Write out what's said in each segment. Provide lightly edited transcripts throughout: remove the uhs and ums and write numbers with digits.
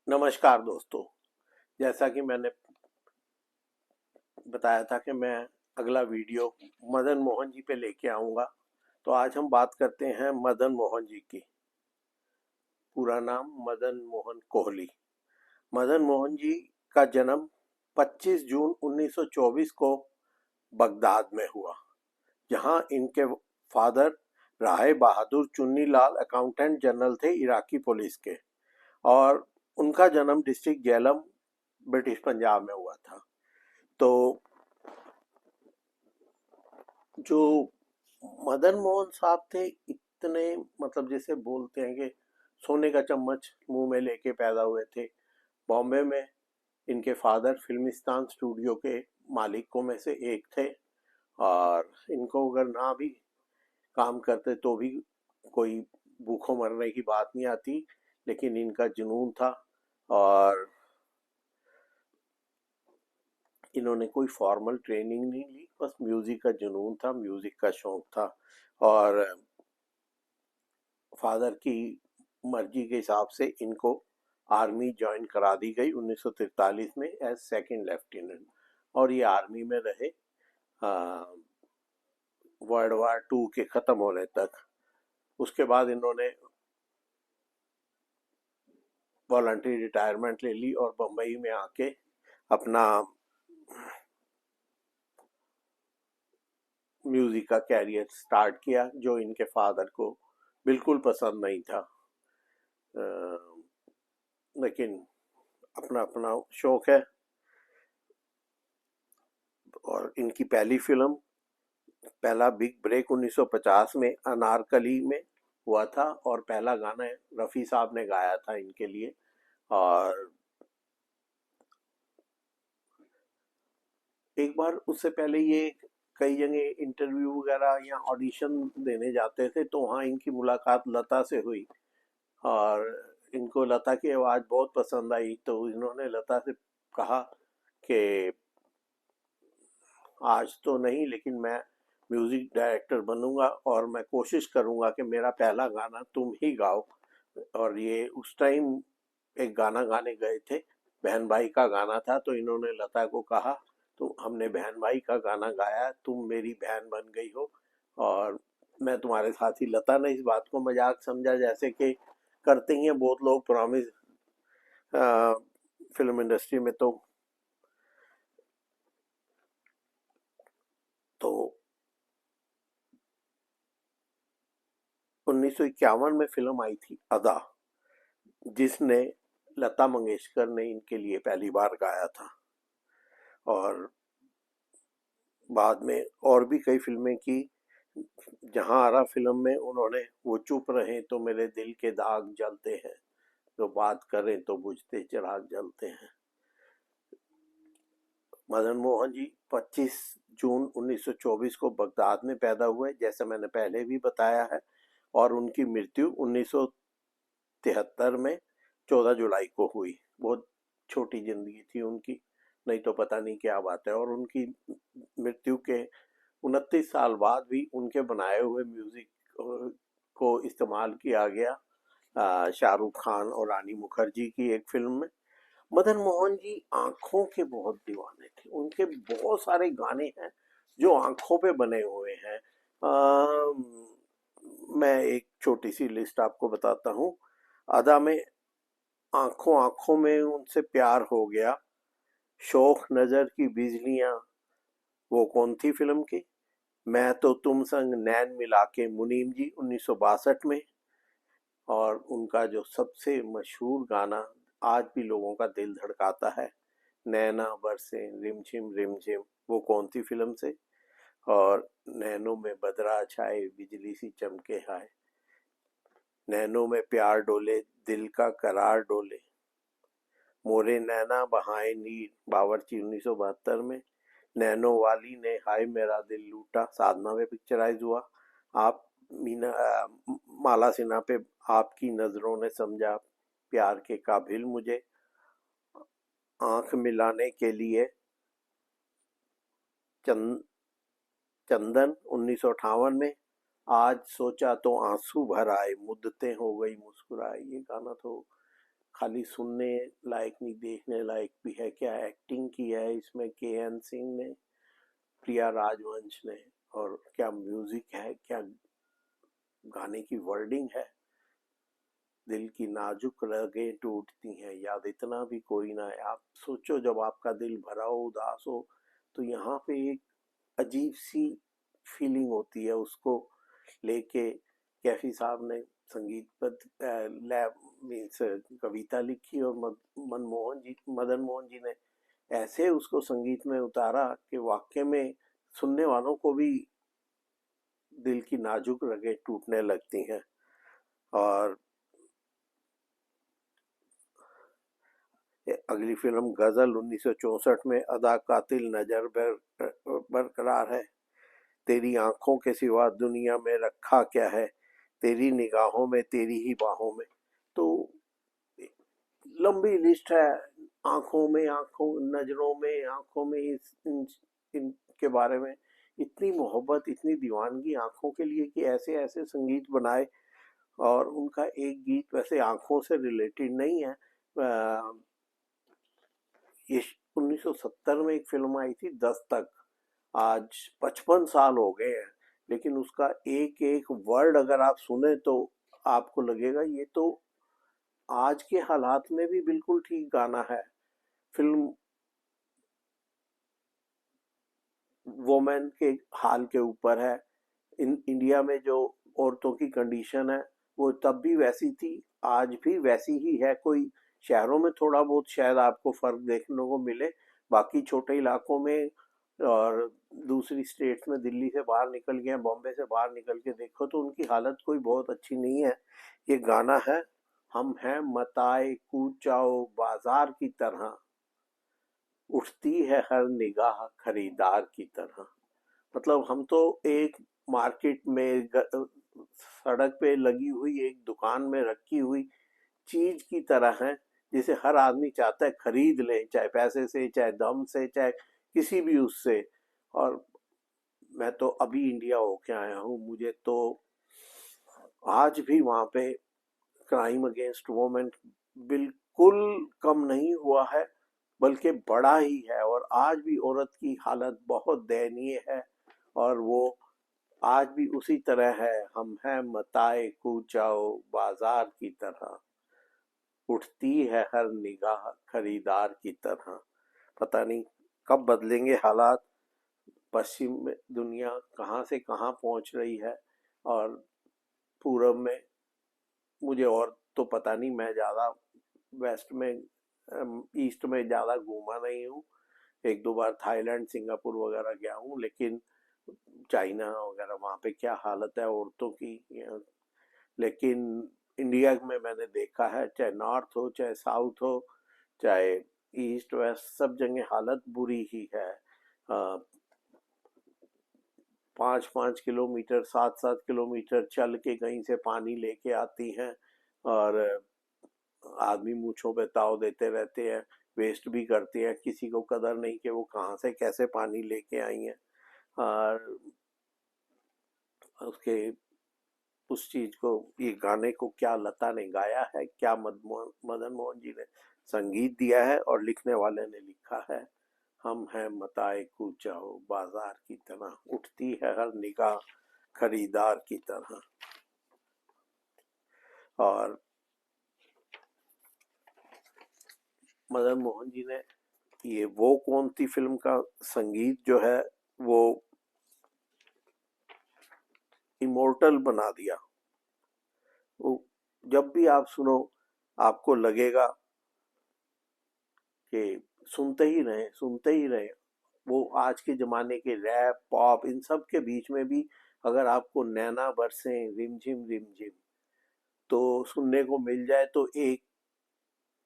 नमस्कार दोस्तों। जैसा कि मैंने बताया था कि मैं अगला वीडियो मदन मोहन जी पे लेके आऊंगा, तो आज हम बात करते हैं मदन मोहन जी की। पूरा नाम मदन मोहन कोहली। मदन मोहन जी का जन्म 25 जून 1924 को बगदाद में हुआ, जहां इनके father Rai Bahadur Chunni Lal accountant general थे इराकी पुलिस के, और उनका जन्म डिस्ट्रिक्ट जेलम ब्रिटिश पंजाब में हुआ था। तो जो मदन मोहन साहब थे, इतने मतलब जैसे बोलते हैं कि सोने का चम्मच मुंह में लेके पैदा हुए थे। बॉम्बे में इनके फादर फिल्मिस्तान स्टूडियो के मालिकों में से एक थे, और इनको अगर ना भी काम करते तो भी कोई भूखों मरने की बात नहीं आती, लेकिन इनका जुनून था। और इन्होंने कोई फॉर्मल ट्रेनिंग नहीं ली, बस म्यूजिक का जुनून था, म्यूजिक का शौक था। और फादर की मर्जी के हिसाब से इनको आर्मी ज्वाइन करा दी गई 1943 में एज सेकंड लेफ्टिनेंट, और ये आर्मी में रहे वर्ल्ड वार टू के ख़त्म होने तक। उसके बाद इन्होंने वॉलंटरी रिटायरमेंट ले ली और बम्बई में आके अपना म्यूज़िक का कैरियर स्टार्ट किया, जो इनके फादर को बिल्कुल पसंद नहीं था। लेकिन अपना अपना शौक है। और इनकी पहली फिल्म, पहला बिग ब्रेक 1950 में अनारकली में हुआ था, और पहला गाना रफ़ी साहब ने गाया था इनके लिए। और एक बार उससे पहले ये कई जगह इंटरव्यू वगैरह या ऑडिशन देने जाते थे, तो वहाँ इनकी मुलाकात लता से हुई, और इनको लता की आवाज़ बहुत पसंद आई। तो इन्होंने लता से कहा कि आज तो नहीं, लेकिन मैं म्यूजिक डायरेक्टर बनूंगा और मैं कोशिश करूंगा कि मेरा पहला गाना तुम ही गाओ। और ये उस टाइम एक गाना गाने गए थे, बहन भाई का गाना था। तो इन्होंने लता को कहा, तो हमने बहन भाई का गाना गाया, तुम मेरी बहन बन गई हो और मैं तुम्हारे साथी। लता ने इस बात को मजाक समझा, जैसे कि करते ही हैं बहुत लोग प्रॉमिस फिल्म इंडस्ट्री में। तो 1951 में फिल्म आई थी अदा, जिसने लता मंगेशकर ने इनके लिए पहली बार गाया था। और बाद में और भी कई फिल्में की। जहां आरा फिल्म में उन्होंने वो चुप रहे तो मेरे दिल के दाग जलते हैं, जो बात करें तो बुझते चिराग जलते हैं। मदन मोहन जी 25 जून 1924 को बगदाद में पैदा हुए, जैसे मैंने पहले भी बताया है। और उनकी मृत्यु 1973 में 14 जुलाई को हुई। बहुत छोटी जिंदगी थी उनकी, नहीं तो पता नहीं क्या बात है। और उनकी मृत्यु के 29 साल बाद भी उनके बनाए हुए म्यूजिक को इस्तेमाल किया गया शाहरुख खान और रानी मुखर्जी की एक फिल्म में। मदन मोहन जी आंखों के बहुत दीवाने थे। उनके बहुत सारे गाने हैं जो आंखों पे बने हुए हैं। मैं एक छोटी सी लिस्ट आपको बताता हूँ। अदा में आंखों आंखों में उनसे प्यार हो गया, शौक नजर की बिजलियां, वो कौन थी फिल्म की, मैं तो तुम संग नैन मिला के मुनीम जी 1962 में। और उनका जो सबसे मशहूर गाना आज भी लोगों का दिल धड़काता है, नैना बरसे रिमझिम रिमझिम, वो कौन सी फिल्म से। और नैनों में बदरा छाए बिजली सी चमके हाय, नैनों में प्यार डोले दिल का करार डोले, मोरे नैना बहाए नीर बावर्ची 1972 में, नैनो वाली ने हाय मेरा दिल लूटा साधना में पिक्चराइज हुआ। आप मीना माला सिन्हा पे आपकी नजरों ने समझा प्यार के काबिल मुझे, आंख मिलाने के लिए चंद चंदन 1958 में, आज सोचा तो आंसू भर आए मुद्दतें हो गई मुस्कुराए। ये गाना तो खाली सुनने लायक नहीं, देखने लायक भी है। क्या एक्टिंग की है इसमें के.एन. सिंह ने, प्रिया राजवंश ने, और क्या म्यूजिक है, क्या गाने की वर्डिंग है। दिल की नाजुक रगें टूटती हैं, याद इतना भी कोई ना है। आप सोचो, जब आपका दिल भरा हो, उदास हो, तो यहाँ पे एक अजीब सी फीलिंग होती है। उसको लेके कैफी साहब ने संगीतबद्ध लैब मीन्स कविता लिखी, और मदन मोहन जी ने ऐसे उसको संगीत में उतारा कि वाकई में सुनने वालों को भी दिल की नाजुक रगें टूटने लगती हैं। और अगली फिल्म गजल 1964 में अदा कातिल नजर बरकरार है। तेरी आंखों के सिवा दुनिया में रखा क्या है, तेरी निगाहों में, तेरी ही बाहों में। तो लंबी लिस्ट है। आंखों में, आंखों, नजरों में, आंखों में, इनके बारे में इतनी मोहब्बत, इतनी दीवानगी आंखों के लिए कि ऐसे ऐसे संगीत बनाए। और उनका एक गीत वैसे आंखों से रिलेटेड नहीं है। ये 1970 में एक फिल्म आई थी, दस्तक। आज 55 साल हो गए हैं, लेकिन उसका एक एक वर्ड अगर आप सुने तो आपको लगेगा ये तो आज के हालात में भी बिल्कुल ठीक गाना है। फिल्म वोमेन के हाल के ऊपर है। इंडिया में जो औरतों की कंडीशन है, वो तब भी वैसी थी, आज भी वैसी ही है। कोई शहरों में थोड़ा बहुत शायद आपको फर्क देखने को मिले, बाकी छोटे इलाकों में और दूसरी स्टेट्स में, दिल्ली से बाहर निकल गए, बॉम्बे से बाहर निकल के देखो तो उनकी हालत कोई बहुत अच्छी नहीं है। ये गाना है, हम हैं मताए कूचाओ बाजार की तरह, उठती है हर निगाह खरीदार की तरह। मतलब हम तो एक मार्केट में, सड़क पे लगी हुई एक दुकान में रखी हुई चीज की तरह है, जिसे हर आदमी चाहता है खरीद ले, चाहे पैसे से, चाहे दम से, चाहे किसी भी उससे। और मैं तो अभी इंडिया होके आया हूँ, मुझे तो आज भी वहां पे क्राइम अगेंस्ट वुमेन बिल्कुल कम नहीं हुआ है, बल्कि बढ़ा ही है। और आज भी औरत की हालत बहुत दयनीय है, और वो आज भी उसी तरह है। हम हैं मताए कूचाओ बाजार की तरह, उठती है हर निगाह खरीदार की तरह। पता नहीं कब बदलेंगे हालात। पश्चिम में दुनिया कहाँ से कहाँ पहुंच रही है, और पूरब में मुझे और तो पता नहीं। मैं ज़्यादा वेस्ट में, ईस्ट में ज़्यादा घूमा नहीं हूँ। एक दो बार थाईलैंड, सिंगापुर वगैरह गया हूँ, लेकिन चाइना वगैरह वहाँ पे क्या हालत है औरतों की। लेकिन इंडिया में मैंने देखा है, चाहे नॉर्थ हो, चाहे साउथ हो, चाहे ईस्ट वेस्ट, सब जगह हालत बुरी ही है। 5-5 किलोमीटर, 7-7 किलोमीटर चल के कहीं से पानी लेके आती हैं, और आदमी मूंछों पे ताव देते रहते हैं, वेस्ट भी करते हैं, किसी को कदर नहीं कि वो कहाँ से कैसे पानी लेके आई हैं। और उसके उस चीज को, ये गाने को क्या लता ने गाया है, क्या मदन मोहन जी ने संगीत दिया है, और लिखने वाले ने लिखा है, हम हैं मताए कूचाओ बाजार की तरह, उठती है हर निगाह खरीदार की तरह। और मदन मोहन जी ने ये वो कौन थी फिल्म का संगीत जो है, वो इमोर्टल बना दिया। वो जब भी आप सुनो, आपको लगेगा कि सुनते ही रहे, सुनते ही रहे। वो आज के जमाने के रैप, पॉप, इन सब के बीच में भी अगर आपको नैना बरसे रिमझिम रिमझिम तो सुनने को मिल जाए, तो एक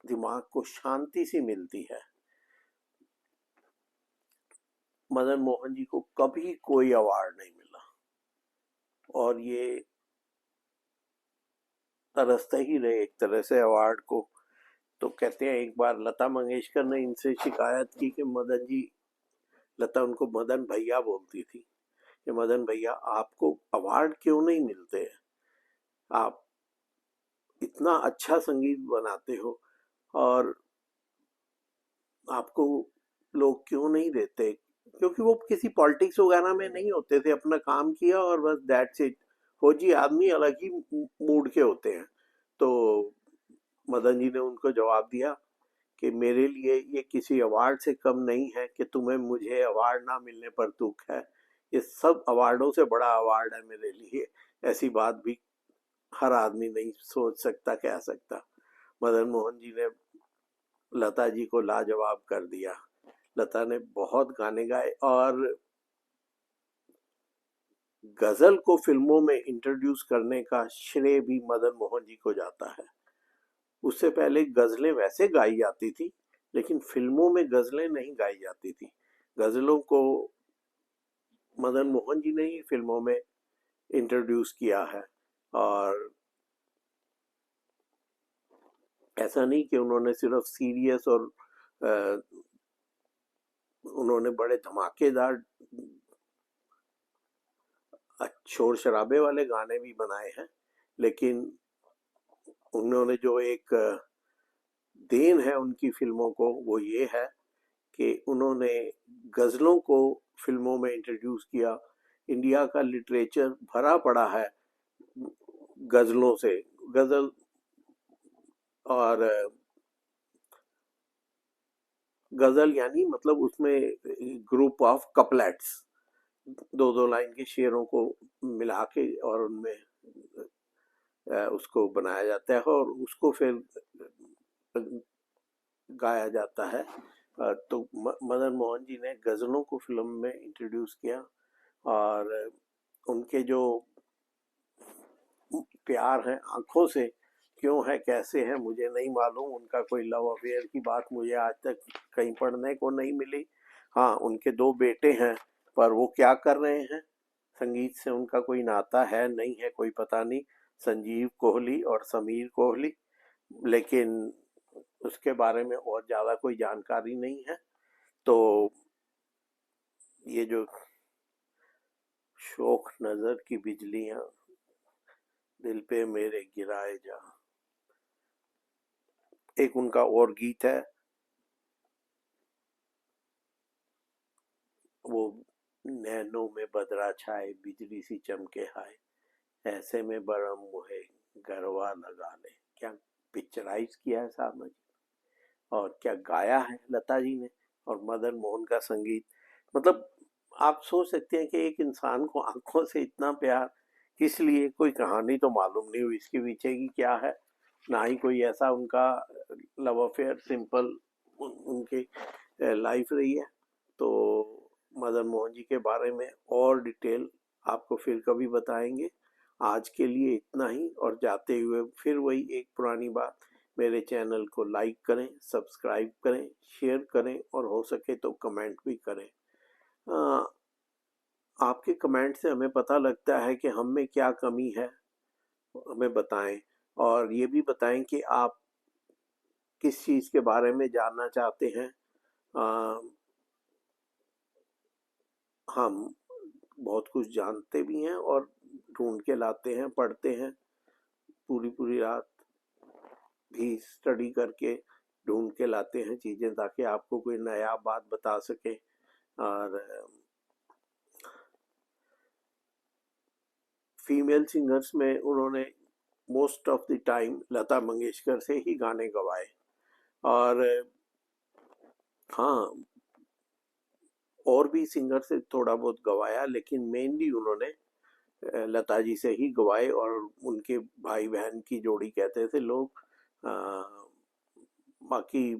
दिमाग को शांति सी मिलती है। मदन मोहन जी को कभी कोई अवार्ड नहीं मिला, और ये तरसते ही रहे एक तरह से अवार्ड को। तो कहते हैं एक बार लता मंगेशकर ने इनसे शिकायत की कि मदन जी, लता उनको मदन भैया बोलती थी, कि मदन भैया आपको अवार्ड क्यों नहीं मिलते हैं, आप इतना अच्छा संगीत बनाते हो, और आपको लोग क्यों नहीं देते? क्योंकि वो किसी पॉलिटिक्स वगैरह में नहीं होते थे, अपना काम किया और बस दैट्स इट। फौजी आदमी अलग ही मूड के होते हैं। तो मदन जी ने उनको जवाब दिया कि मेरे लिए ये किसी अवार्ड से कम नहीं है कि तुम्हें मुझे अवार्ड ना मिलने पर दुख है। ये सब अवार्डों से बड़ा अवार्ड है मेरे लिए। ऐसी बात भी हर आदमी नहीं सोच सकता, कह सकता। मदन मोहन जी ने लता जी को लाजवाब कर दिया। लता ने बहुत गाने गाए और गजल को फिल्मों में इंट्रोड्यूस करने का श्रेय भी मदन मोहन जी को जाता है। उससे पहले गजलें वैसे गाई जाती थी, लेकिन फिल्मों में गजलें नहीं गाई जाती थी। गजलों को मदन मोहन जी ने ही फिल्मों में इंट्रोड्यूस किया है। और ऐसा नहीं कि उन्होंने सिर्फ सीरियस और उन्होंने बड़े धमाकेदार शोर शराबे वाले गाने भी बनाए हैं, लेकिन उन्होंने जो एक देन है उनकी फिल्मों को, वो ये है कि उन्होंने गजलों को फिल्मों में इंट्रोड्यूस किया। इंडिया का लिटरेचर भरा पड़ा है गजलों से। गजल और गजल यानी मतलब उसमें ग्रुप ऑफ कपलेट्स, दो दो लाइन के शेरों को मिला के और उनमें उसको बनाया जाता है और उसको फिर गाया जाता है। तो मदन मोहन जी ने गजलों को फिल्म में इंट्रोड्यूस किया। और उनके जो प्यार है आंखों से, क्यों है कैसे है मुझे नहीं मालूम, उनका कोई लव अफेयर की बात मुझे आज तक कहीं पढ़ने को नहीं मिली। हाँ, उनके दो बेटे हैं, पर वो क्या कर रहे हैं, संगीत से उनका कोई नाता है नहीं है कोई पता नहीं। संजीव कोहली और समीर कोहली, लेकिन उसके बारे में और ज़्यादा कोई जानकारी नहीं है। तो ये जो शोख नज़र की बिजलियां दिल पे मेरे गिराए जा, एक उनका और गीत है, वो नैनों में बदरा छाए बिजली सी चमके हाय, ऐसे में बरम मुहे गरवा लगा ले। क्या पिक्चराइज किया है साहब ने, और क्या गाया है लता जी ने, और मदन मोहन का संगीत। मतलब आप सोच सकते हैं कि एक इंसान को आंखों से इतना प्यार किस लिए, कोई कहानी तो मालूम नहीं हुई इसके पीछे की क्या है, ना ही कोई ऐसा उनका लव अफेयर, सिंपल उनकी लाइफ रही है। तो मदन मोहन जी के बारे में और डिटेल आपको फिर कभी बताएंगे। आज के लिए इतना ही, और जाते हुए फिर वही एक पुरानी बात, मेरे चैनल को लाइक करें, सब्सक्राइब करें, शेयर करें और हो सके तो कमेंट भी करें। आपके कमेंट से हमें पता लगता है कि हम में क्या कमी है, हमें बताएं। और ये भी बताएं कि आप किस चीज़ के बारे में जानना चाहते हैं। हम बहुत कुछ जानते भी हैं और ढूंढ के लाते हैं, पढ़ते हैं, पूरी पूरी रात भी स्टडी करके ढूंढ के लाते हैं चीज़ें, ताकि आपको कोई नया बात बता सके। और फीमेल सिंगर्स में उन्होंने most of the time Lata Mangeshkar से ही गाने गवाए। और हाँ, और भी सिंगर से थोड़ा बहुत गवाया, लेकिन मेनली उन्होंने लता जी से ही गवाए। और उनके भाई बहन की जोड़ी कहते थे लोग। बाकी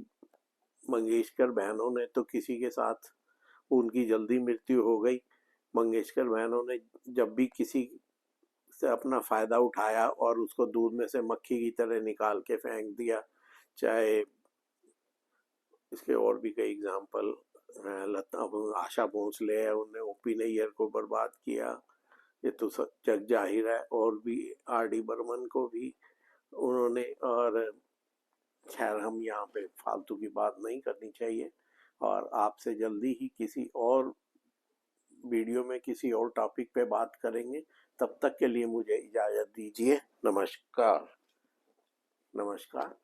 मंगेशकर बहनों ने तो किसी के साथ, उनकी जल्दी मृत्यु हो गई। मंगेशकर बहनों ने जब भी किसी से अपना फ़ायदा उठाया और उसको दूध में से मक्खी की तरह निकाल के फेंक दिया। चाहे इसके और भी कई एग्जाम्पल, लता आशा भोसले है, उन्होंने ओपी नैयर को बर्बाद किया, ये तो जग जाहिर है। और भी आर डी बर्मन को भी उन्होंने। और खैर, हम यहाँ पे फालतू की बात नहीं करनी चाहिए। और आपसे जल्दी ही किसी और वीडियो में किसी और टॉपिक पे बात करेंगे। तब तक के लिए मुझे इजाज़त दीजिए। नमस्कार। नमस्कार।